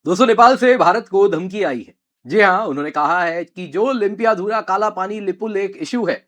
दोस्तों नेपाल से भारत को धमकी आई है। जी हाँ, उन्होंने कहा है कि जो लिम्पियाधुरा काला पानी लिपु लेक इश्यू है,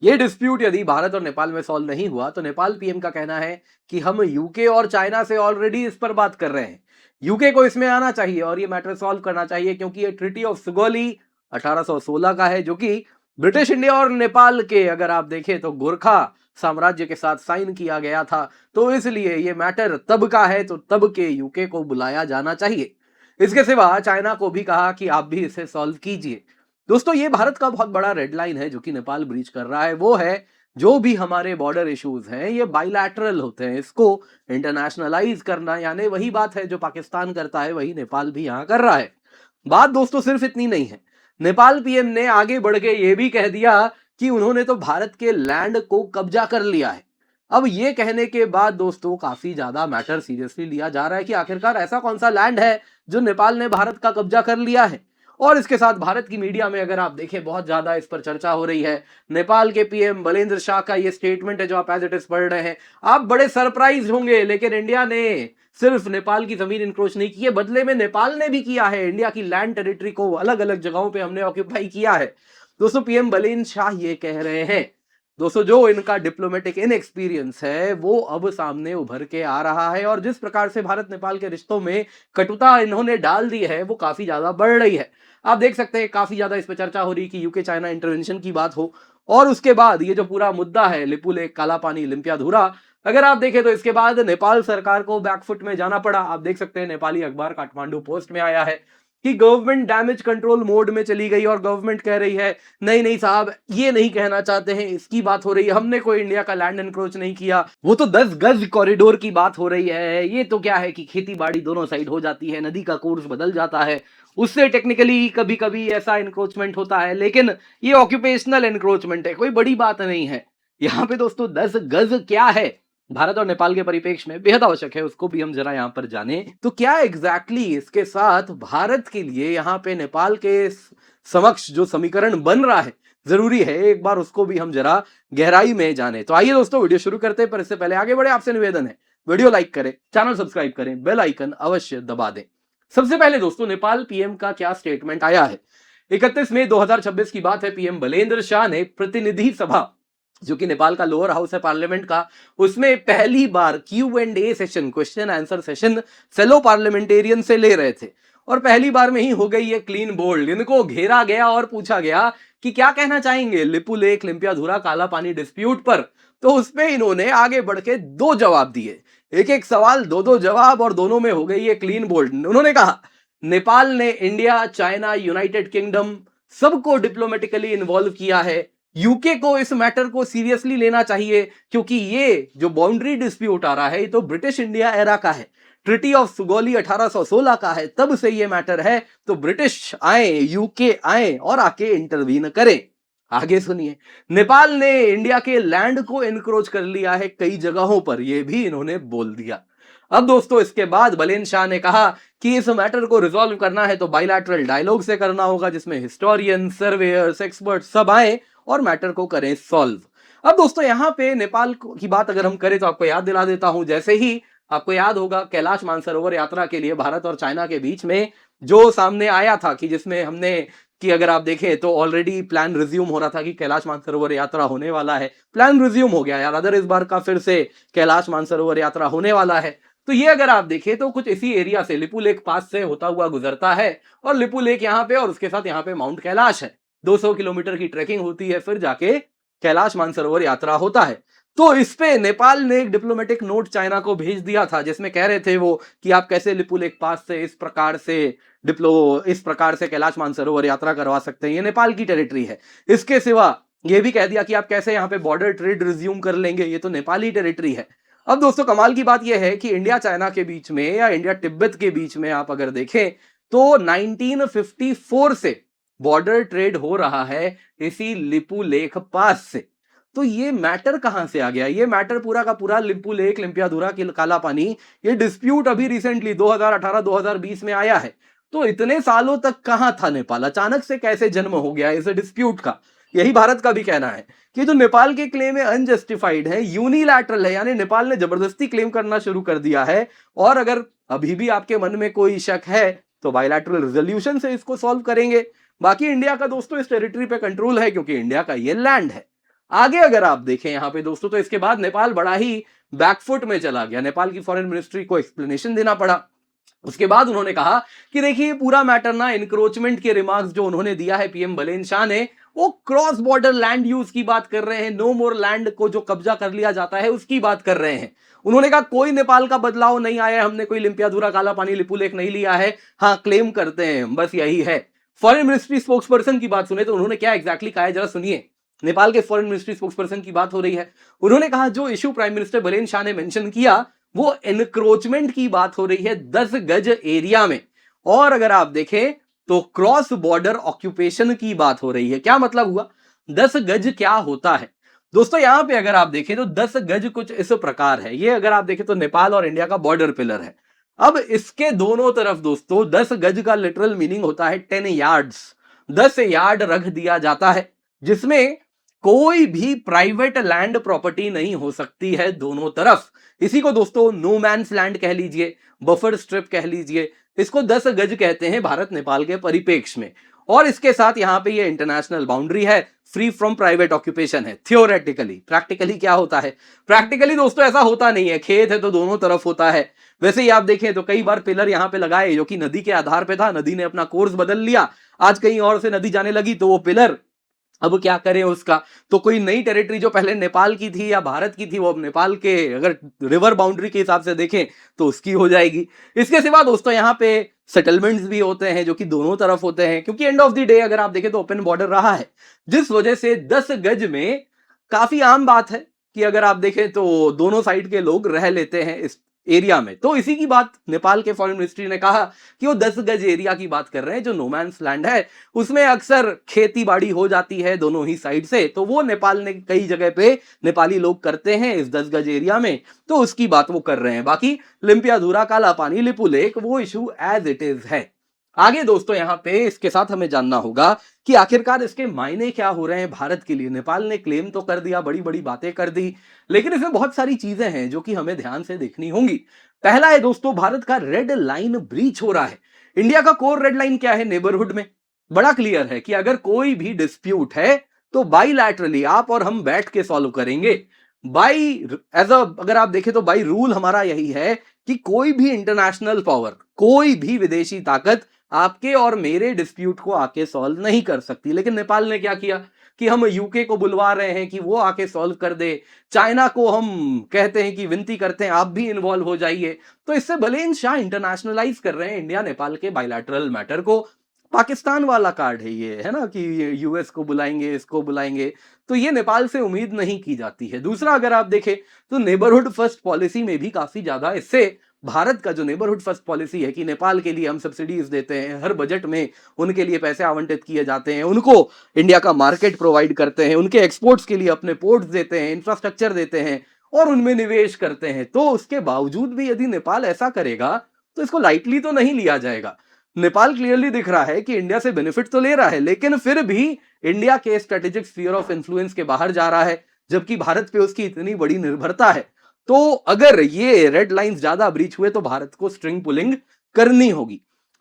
ये डिस्प्यूट यदि भारत और नेपाल में सॉल्व नहीं हुआ तो नेपाल पीएम का कहना है कि हम यूके और चाइना से ऑलरेडी इस पर बात कर रहे हैं। यूके को इसमें आना चाहिए और ये मैटर सॉल्व करना चाहिए क्योंकि ये ट्रिटी ऑफ सुगोली 1816 का है, जो कि ब्रिटिश इंडिया और नेपाल के, अगर आप देखें तो गोरखा साम्राज्य के साथ साइन किया गया था। तो इसलिए ये मैटर तब का है, तो तब के यूके को बुलाया जाना चाहिए। इसके सिवा चाइना को भी कहा कि आप भी इसे सॉल्व कीजिए। दोस्तों, ये भारत का बहुत बड़ा रेड लाइन है जो कि नेपाल ब्रीच कर रहा है। वो है, जो भी हमारे बॉर्डर इश्यूज हैं ये बाइलैटरल होते हैं, इसको इंटरनेशनलाइज करना, यानी वही बात है जो पाकिस्तान करता है वही नेपाल भी यहां कर रहा है। बात दोस्तों सिर्फ इतनी नहीं है। नेपाल पीएम ने आगे बढ़ के ये भी कह दिया कि उन्होंने तो भारत के लैंड को कब्जा कर लिया है। अब ये कहने के बाद दोस्तों काफी ज्यादा मैटर सीरियसली लिया जा रहा है कि आखिरकार ऐसा कौन सा लैंड है जो नेपाल ने भारत का कब्जा कर लिया है। और इसके साथ भारत की मीडिया में अगर आप देखें बहुत ज्यादा इस पर चर्चा हो रही है। नेपाल के पीएम बलेंद्र शाह का ये स्टेटमेंट है जो आप एज इट इज पढ़ रहे हैं। आप बड़े सरप्राइज होंगे, लेकिन इंडिया ने सिर्फ नेपाल की जमीन इंक्रोच नहीं की है, बदले में नेपाल ने भी किया है। इंडिया की लैंड टेरिटरी को अलग अलग जगहों पे हमने ऑक्यूपाई किया है। दोस्तों, पीएम बलेंद्र शाह ये कह रहे हैं। दोस्तों, जो इनका डिप्लोमेटिक इनएक्सपीरियंस है वो अब सामने उभर के आ रहा है और जिस प्रकार से भारत नेपाल के रिश्तों में कटुता इन्होंने डाल दी है वो काफी ज्यादा बढ़ रही है। आप देख सकते हैं काफी ज्यादा इस पर चर्चा हो रही है कि यूके चाइना इंटरवेंशन की बात हो, और उसके बाद ये जो पूरा मुद्दा है लिपु लेक काला पानी लिम्पियाधुरा, अगर आप देखें तो इसके बाद नेपाल सरकार को बैकफुट में जाना पड़ा। आप देख सकते हैं नेपाली अखबार काठमांडू पोस्ट में आया है कि गवर्नमेंट डैमेज कंट्रोल मोड में चली गई और गवर्नमेंट कह रही है नहीं नहीं साहब, ये नहीं कहना चाहते हैं, इसकी बात हो रही है, हमने कोई इंडिया का लैंड एनक्रोच नहीं किया, वो तो 10 गज कॉरिडोर की बात हो रही है। ये तो क्या है कि खेती बाड़ी दोनों साइड हो जाती है, नदी का कोर्स बदल जाता है, उससे टेक्निकली कभी कभी ऐसा एनक्रोचमेंट होता है, लेकिन ये ऑक्यूपेशनल एनक्रोचमेंट है, कोई बड़ी बात नहीं है। यहाँ पे दोस्तों 10 गज क्या है भारत और नेपाल के परिप्रेक्ष्य में बेहद आवश्यक है, उसको भी हम जरा यहाँ पर जाने। तो क्या एग्जैक्टली इसके साथ भारत के लिए यहाँ पे नेपाल के समक्ष जो समीकरण बन रहा है जरूरी है, एक बार उसको भी हम जरा गहराई में जाने। तो आइए दोस्तों वीडियो शुरू करते हैं, पर इससे पहले आगे बढ़े आपसे निवेदन है वीडियो लाइक करें, चैनल सब्सक्राइब करें, बेल आइकन अवश्य दबा दें। सबसे पहले दोस्तों नेपाल पीएम का क्या स्टेटमेंट आया है। 31 मई 2026 की बात है। पीएम बलेंद्र शाह ने प्रतिनिधि सभा, जो कि नेपाल का लोअर हाउस है पार्लियामेंट का, उसमें पहली बार Q&A session, question answer session fellow parliamentarian से ले रहे थे और पहली बार में ही हो गई ये क्लीन बोल्ड। इनको घेरा गया और पूछा गया कि क्या कहना चाहेंगे लिपु लेक लिम्पियाधुरा काला पानी डिस्प्यूट पर। तो उसमें इन्होंने आगे बढ़ के 2 जवाब दिए, एक एक सवाल 2 जवाब, और दोनों में हो गई ये क्लीन बोल्ड। उन्होंने कहा नेपाल ने इंडिया, चाइना, यूनाइटेड किंगडम सबको डिप्लोमेटिकली इन्वॉल्व किया है। यूके को इस मैटर को सीरियसली लेना चाहिए क्योंकि ये जो बाउंड्री डिस्प्यूट आ रहा है ये तो ब्रिटिश इंडिया एरा का है, ट्रिटी ऑफ सुगोली 1816 का है, तब से ये मैटर है। तो ब्रिटिश आए, यूके आए और आके इंटरवीन करें। आगे सुनिए, नेपाल ने इंडिया के लैंड को एनक्रोच कर लिया है कई जगहों पर, यह भी इन्होंने बोल दिया। अब दोस्तों इसके बाद बलेन शाह ने कहा कि इस मैटर को रिजॉल्व करना है तो बाइलैटरल डायलॉग से करना होगा, जिसमें हिस्टोरियन, सर्वेयर्स, एक्सपर्ट सब आए और मैटर को करें सॉल्व। अब दोस्तों यहाँ पे नेपाल की बात अगर हम करें तो आपको याद दिला देता हूं, जैसे ही आपको याद होगा कैलाश मानसरोवर यात्रा के लिए भारत और चाइना के बीच में जो सामने आया था कि जिसमें हमने कि अगर आप देखें तो ऑलरेडी प्लान रिज्यूम हो रहा था कि कैलाश मानसरोवर यात्रा होने वाला है, प्लान रिज्यूम हो गया यार, अदर इस बार का फिर से कैलाश मानसरोवर यात्रा होने वाला है। तो ये अगर आप देखें तो कुछ इसी एरिया से लिपु लेक पास से होता हुआ गुजरता है और लिपु लेक यहाँ पे और उसके साथ यहाँ पे माउंट कैलाश है। 200 किलोमीटर की ट्रैकिंग होती है, फिर जाके कैलाश मानसरोवर यात्रा होता है। तो इस पे नेपाल ने एक डिप्लोमेटिक नोट चाइना को भेज दिया था जिसमें कह रहे थे वो कि आप कैसे लिपु लेक पास से इस प्रकार से कैलाश मानसरोवर यात्रा करवा सकते हैं, ये नेपाल की टेरिटरी है। इसके सिवा ये भी कह दिया कि आप कैसे यहाँ पे बॉर्डर ट्रेड रिज्यूम कर लेंगे, ये तो नेपाली टेरिटरी है। अब दोस्तों कमाल की बात यह है कि इंडिया चाइना के बीच में या इंडिया तिब्बत के बीच में आप अगर देखें तो 1954 से बॉर्डर ट्रेड हो रहा है इसी लिपु लेक पास से। तो ये मैटर कहां से आ गया, ये मैटर पूरा का पूरा लिपु लेक लिम्पियाधुरा की काला पानी, ये डिस्प्यूट अभी रिसेंटली 2018-2020 में आया है। तो इतने सालों तक कहां था नेपाल, अचानक से कैसे जन्म हो गया इस डिस्प्यूट का। यही भारत का भी कहना है कि जो नेपाल के क्लेम है अनजस्टिफाइड है, यूनिलैटरल है, यानी नेपाल ने जबरदस्ती क्लेम करना शुरू कर दिया है। और अगर अभी भी आपके मन में कोई शक है तो बायलैटरल रिजोल्यूशन से इसको सॉल्व करेंगे। बाकी इंडिया का दोस्तों इस टेरिटरी पे कंट्रोल है क्योंकि इंडिया का ये लैंड है। आगे अगर आप देखें यहां पे दोस्तों, तो इसके बाद नेपाल बड़ा ही बैकफुट में चला गया। नेपाल की फॉरेन मिनिस्ट्री को एक्सप्लेनेशन देना पड़ा। उसके बाद उन्होंने कहा कि देखिए पूरा मैटर ना इंक्रोचमेंट के रिमार्क्स जो उन्होंने दिया है पीएम बलेन शाह ने, वो क्रॉस बॉर्डर लैंड यूज की बात कर रहे हैं, नो मोर लैंड को जो कब्जा कर लिया जाता है उसकी बात कर रहे हैं। उन्होंने कहा कोई नेपाल का बदलाव नहीं आया है, हमने कोई लिम्पियाधुरा काला पानी लिपुलेख नहीं लिया है, हाँ क्लेम करते हैं बस यही है। फॉरेन मिनिस्ट्री स्पोक्स पर्सन की बात सुने तो उन्होंने क्या एग्जैक्टली कहा है जरा सुनिए। नेपाल के फॉरेन मिनिस्ट्री स्पोक्स पर्सन की बात हो रही है। उन्होंने कहा जो इशू प्राइम मिनिस्टर बलेन शाह ने मेंशन किया वो एनक्रोचमेंट की बात हो रही है 10 गज एरिया में, और अगर आप देखें तो क्रॉस बॉर्डर ऑक्यूपेशन की बात हो रही है। क्या मतलब हुआ? 10 गज क्या होता है दोस्तों? यहां पे अगर आप देखें तो 10 गज कुछ इस प्रकार है। ये अगर आप देखें तो नेपाल और इंडिया का बॉर्डर पिलर है। अब इसके दोनों तरफ दोस्तों 10 गज का लिटरल मीनिंग होता है 10 यार्ड्स। 10 यार्ड रख दिया जाता है जिसमें कोई भी प्राइवेट लैंड प्रॉपर्टी नहीं हो सकती है दोनों तरफ। इसी को दोस्तों नो मैंस लैंड कह लीजिए, बफर स्ट्रिप कह लीजिए, इसको 10 गज कहते हैं भारत नेपाल के परिपेक्ष में। और इसके साथ यहां पे ये इंटरनेशनल बाउंड्री है, फ्री फ्रॉम प्राइवेट ऑक्यूपेशन है थियोरेटिकली। प्रैक्टिकली क्या होता है? प्रैक्टिकली दोस्तों ऐसा होता नहीं है, खेत है तो दोनों तरफ होता है। वैसे ही आप देखें तो कई बार पिलर यहां पे लगाए जो कि नदी के आधार पे था, नदी ने अपना कोर्स बदल लिया, आज कहीं और से नदी जाने लगी तो वो पिलर अब क्या करें उसका, तो कोई नई टेरिटरी जो पहले नेपाल की थी या भारत की थी वो अब नेपाल के अगर रिवर बाउंड्री के हिसाब से देखें तो उसकी हो जाएगी। इसके सिवा दोस्तों यहाँ पे सेटलमेंट्स भी होते हैं जो कि दोनों तरफ होते हैं, क्योंकि एंड ऑफ द डे अगर आप देखें तो ओपन बॉर्डर रहा है, जिस वजह से 10 गज में काफी आम बात है कि अगर आप देखें तो दोनों साइड के लोग रह लेते हैं इस एरिया में। तो इसी की बात नेपाल के फॉरेन मिनिस्ट्री ने कहा कि वो 10 गज एरिया की बात कर रहे हैं जो नोमैंस लैंड है, उसमें अक्सर खेती बाड़ी हो जाती है दोनों ही साइड से, तो वो नेपाल ने कई जगह पे नेपाली लोग करते हैं इस 10 गज एरिया में, तो उसकी बात वो कर रहे हैं। बाकी लिम्पियाधुरा काला पानी लिपुलेख वो इशू एज इट इज है। आगे दोस्तों यहां पे इसके साथ हमें जानना होगा कि आखिरकार इसके मायने क्या हो रहे हैं भारत के लिए। नेपाल ने क्लेम तो कर दिया, बड़ी बड़ी बातें कर दी, लेकिन इसमें बहुत सारी चीजें हैं जो कि हमें ध्यान से देखनी होंगी। पहला है दोस्तों भारत का रेड लाइन ब्रीच हो रहा है। इंडिया का कोर रेड लाइन क्या है? नेबरहुड में बड़ा क्लियर है कि अगर कोई भी डिस्प्यूट है तो बाईलैटरली आप और हम बैठ के सॉल्व करेंगे। बाई एज अ अगर आप देखें तो बाई रूल हमारा यही है कि कोई भी इंटरनेशनल पावर, कोई भी विदेशी ताकत आपके और मेरे डिस्प्यूट को आके सॉल्व नहीं कर सकती। लेकिन नेपाल ने क्या किया कि हम यूके को बुलवा रहे हैं कि वो आके सॉल्व कर दे, चाइना को हम कहते हैं कि विनती करते हैं आप भी इन्वॉल्व हो जाइए। तो इससे बलेन शाह इंटरनेशनलाइज कर रहे हैं इंडिया नेपाल के बायलैटरल मैटर को। पाकिस्तान वाला कार्ड है ये, है ना, कि यूएस को बुलाएंगे, इसको बुलाएंगे, तो ये नेपाल से उम्मीद नहीं की जाती है। दूसरा अगर आप देखें तो नेबरहुड फर्स्ट पॉलिसी में भी काफी ज्यादा इससे भारत का जो नेबरहुड फर्स्ट पॉलिसी है कि नेपाल के लिए हम सब्सिडीज देते हैं, हर बजट में उनके लिए पैसे आवंटित किए जाते हैं, उनको इंडिया का मार्केट प्रोवाइड करते हैं, उनके एक्सपोर्ट्स के लिए अपने पोर्ट्स देते हैं, इंफ्रास्ट्रक्चर देते हैं और उनमें निवेश करते हैं, तो उसके बावजूद भी यदि नेपाल ऐसा करेगा तो इसको लाइटली तो नहीं लिया जाएगा। नेपाल क्लियरली दिख रहा है कि इंडिया से बेनिफिट तो ले रहा है, लेकिन फिर भी इंडिया के स्ट्रेटेजिक स्फीयर ऑफ इन्फ्लुएंस के बाहर जा रहा है, जबकि भारत पे उसकी इतनी बड़ी निर्भरता है। तो अगर ये रेड लाइंस ज्यादा ब्रीच हुए तो भारत को स्ट्रिंग पुलिंग करनी होगी।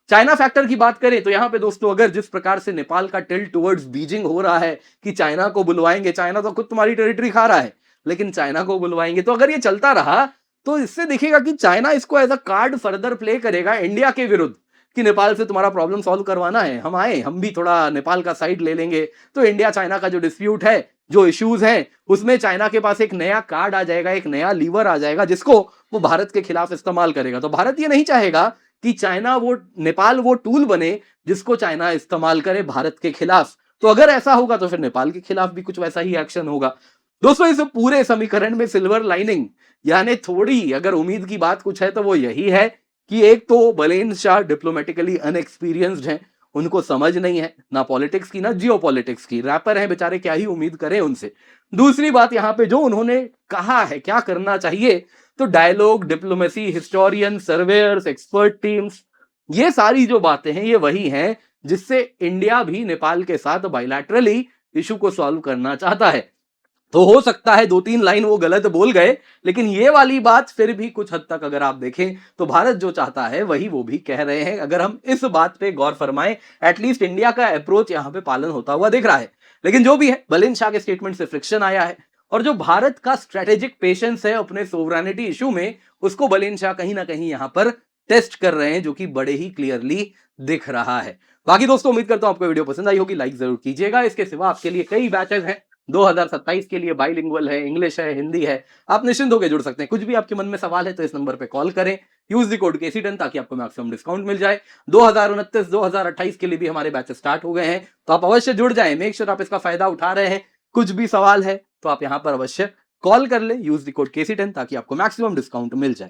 चाइना फैक्टर की बात करें तो यहां पे दोस्तों अगर जिस प्रकार से नेपाल का टिल्ट टुवर्ड्स बीजिंग हो रहा है कि चाइना को बुलवाएंगे, चाइना तो खुद तुम्हारी टेरिटरी खा रहा है लेकिन चाइना को बुलवाएंगे, तो अगर ये चलता रहा तो इससे दिखेगा कि चाइना इसको as a card further play करेगा इंडिया के विरुद्ध कि नेपाल से तुम्हारा प्रॉब्लम सॉल्व करवाना है, हम आए, हम भी थोड़ा नेपाल का साइड ले लेंगे। तो इंडिया चाइना का जो डिस्प्यूट है, जो इश्यूज हैं, उसमें चाइना के पास एक नया कार्ड आ जाएगा, एक नया लीवर आ जाएगा जिसको वो भारत के खिलाफ इस्तेमाल करेगा। तो भारत ये नहीं चाहेगा कि चाइना वो नेपाल वो टूल बने जिसको चाइना इस्तेमाल करे भारत के खिलाफ। तो अगर ऐसा होगा तो फिर नेपाल के खिलाफ भी कुछ वैसा ही एक्शन होगा। दोस्तों इस पूरे समीकरण में सिल्वर लाइनिंग यानी थोड़ी अगर उम्मीद की बात कुछ है तो वो यही है कि एक तो बलेन शाह डिप्लोमेटिकली अनएक्सपीरियंस्ड हैं, उनको समझ नहीं है ना पॉलिटिक्स की ना जियोपॉलिटिक्स की, रैपर हैं बेचारे, क्या ही उम्मीद करें उनसे। दूसरी बात यहां पे जो उन्होंने कहा है क्या करना चाहिए, तो dialogue, diplomacy, historian, surveyors, expert teams, ये सारी जो बातें हैं ये वही हैं जिससे इंडिया भी नेपाल के साथ बायलैटरली इशू को सॉल्व करना चाहता है। तो हो सकता है 2-3 लाइन वो गलत बोल गए, लेकिन ये वाली बात फिर भी कुछ हद तक अगर आप देखें तो भारत जो चाहता है वही वो भी कह रहे हैं। अगर हम इस बात पे गौर फरमाएं, एटलीस्ट इंडिया का अप्रोच यहां पे पालन होता हुआ दिख रहा है। लेकिन जो भी है, बुलंद शाह के स्टेटमेंट से फ्रिक्शन आया है और जो भारत का स्ट्रेटेजिक पेशेंस है अपने सोवरेनिटी इशू में, उसको बुलंद शाह कहीं ना कहीं यहां पर टेस्ट कर रहे हैं, जो कि बड़े ही क्लियरली दिख रहा है। बाकी दोस्तों, उम्मीद करता हूं आपको वीडियो पसंद आई होगी, लाइक जरूर कीजिएगा। इसके सिवा आपके लिए कई बैचेस हैं 2027 के लिए, बाइलिंगुअल है, इंग्लिश है, हिंदी है। आप निश्चिंत होकर जुड़ सकते हैं। कुछ भी आपके मन में सवाल है तो इस नंबर पे कॉल करें, यूज द कोड केसी10 ताकि आपको मैक्सिमम डिस्काउंट मिल जाए। 2029 2028 के लिए भी हमारे बैचेस स्टार्ट हो गए हैं, तो आप अवश्य जुड़ जाएं। मेक श्योर आप इसका फायदा उठा रहे हैं। कुछ भी सवाल है तो आप यहां पर अवश्य कॉल कर ले, यूज द कोड केसी10 ताकि आपको मैक्सिमम डिस्काउंट मिल जाए।